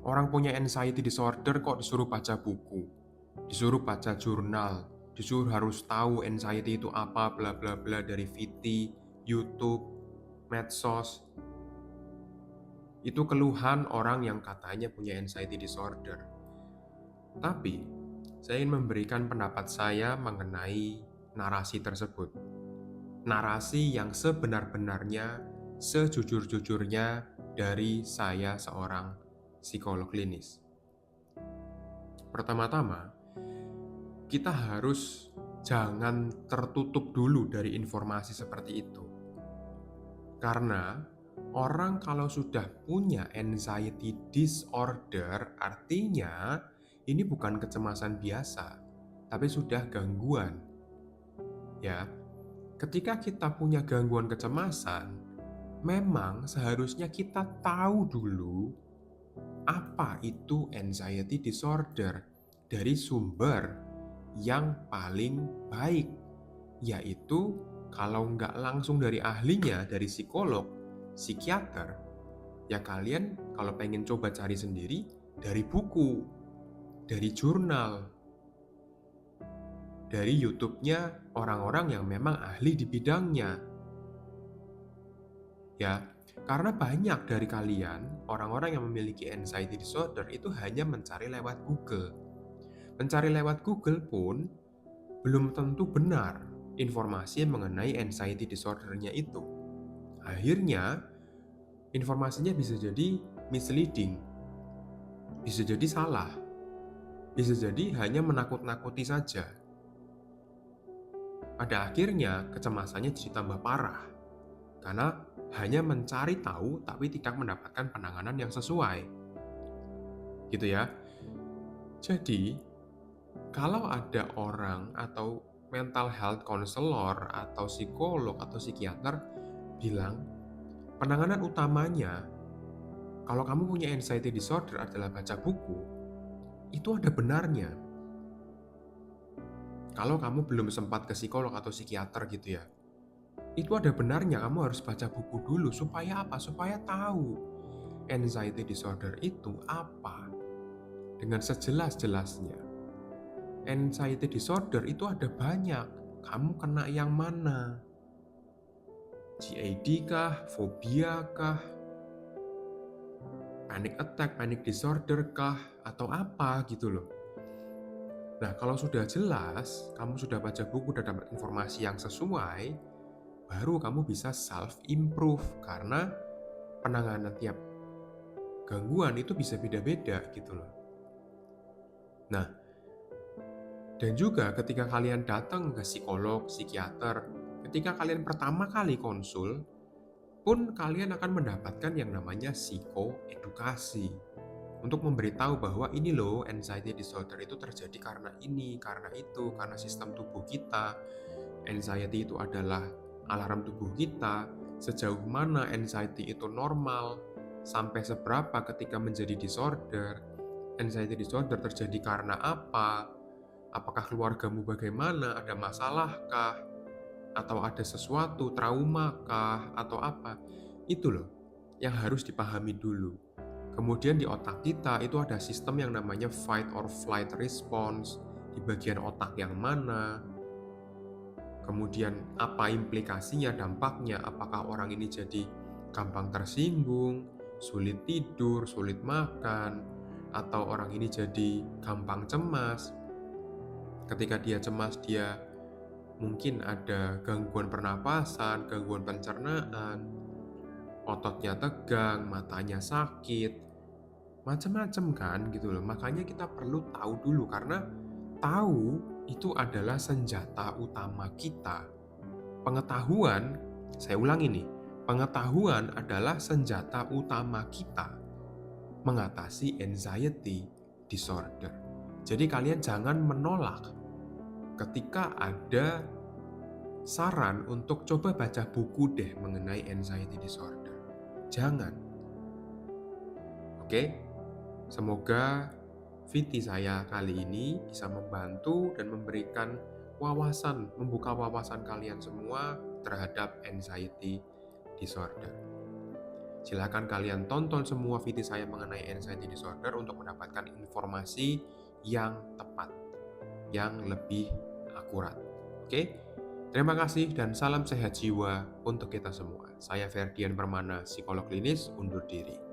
Orang punya anxiety disorder kok disuruh baca buku, disuruh baca jurnal, disuruh harus tahu anxiety itu apa, bla bla bla dari VT, YouTube, medsos. Itu keluhan orang yang katanya punya anxiety disorder. Tapi, saya ingin memberikan pendapat saya mengenai narasi tersebut. Narasi yang sebenar-benarnya, sejujur-jujurnya dari saya seorang psikolog klinis. Pertama-tama, kita harus jangan tertutup dulu dari informasi seperti itu. Karena orang kalau sudah punya anxiety disorder, artinya ini bukan kecemasan biasa, tapi sudah gangguan. Ya, ketika kita punya gangguan kecemasan, memang seharusnya kita tahu dulu apa itu anxiety disorder dari sumber yang paling baik, yaitu kalau nggak langsung dari ahlinya, dari psikolog, psikiater, ya kalian kalau pengen coba cari sendiri dari buku, dari jurnal, dari YouTube-nya orang-orang yang memang ahli di bidangnya. Ya, karena banyak dari kalian, orang-orang yang memiliki anxiety disorder itu hanya mencari lewat Google. Mencari lewat Google pun belum tentu benar informasi mengenai anxiety disorder-nya itu. Akhirnya, informasinya bisa jadi misleading, bisa jadi salah, bisa jadi hanya menakut-nakuti saja. Pada akhirnya, kecemasannya jadi tambah parah, karena hanya mencari tahu tapi tidak mendapatkan penanganan yang sesuai. Gitu ya. Jadi, kalau ada orang atau mental health counselor atau psikolog atau psikiater bilang penanganan utamanya kalau kamu punya anxiety disorder adalah baca buku, itu ada benarnya. Kalau kamu belum sempat ke psikolog atau psikiater gitu ya, itu ada benarnya kamu harus baca buku dulu. Supaya apa? Supaya tahu anxiety disorder itu apa dengan sejelas-jelasnya. Anxiety disorder itu ada banyak. Kamu kena yang mana? GAD kah? Fobia kah? Panic attack, panic disorder kah? Atau apa gitu loh. Nah, kalau sudah jelas, kamu sudah baca buku dan dapat informasi yang sesuai, baru kamu bisa self-improve. Karena penanganan tiap gangguan itu bisa beda-beda gitu loh. Nah, dan juga ketika kalian datang ke psikolog, psikiater, ketika kalian pertama kali konsul, pun kalian akan mendapatkan yang namanya psikoedukasi. Untuk memberitahu bahwa ini loh anxiety disorder itu terjadi karena ini, karena itu, karena sistem tubuh kita. Anxiety itu adalah alarm tubuh kita, sejauh mana anxiety itu normal, sampai seberapa ketika menjadi disorder. Anxiety disorder terjadi karena apa? Apakah keluargamu bagaimana? Ada masalahkah? Atau ada sesuatu, trauma kah? Atau apa? Itu loh yang harus dipahami dulu. Kemudian di otak kita itu ada sistem yang namanya fight or flight response. Di bagian otak yang mana? Kemudian apa implikasinya, dampaknya? Apakah orang ini jadi gampang tersinggung, sulit tidur, sulit makan, atau orang ini jadi gampang cemas? Ketika dia cemas, dia mungkin ada gangguan pernapasan, gangguan pencernaan, ototnya tegang, matanya sakit, macam-macam kan gitu loh. Makanya kita perlu tahu dulu, karena tahu itu adalah senjata utama kita. Pengetahuan, saya ulangi nih, pengetahuan adalah senjata utama kita mengatasi anxiety disorder. Jadi kalian jangan menolak ketika ada saran untuk coba baca buku deh mengenai anxiety disorder. Jangan. Oke? Semoga VT saya kali ini bisa membantu dan memberikan wawasan, membuka wawasan kalian semua terhadap anxiety disorder. Silakan kalian tonton semua video saya mengenai anxiety disorder untuk mendapatkan informasi yang tepat, yang lebih akurat. Oke? Terima kasih dan salam sehat jiwa untuk kita semua. Saya Ferdian Permana, psikolog klinis, undur diri.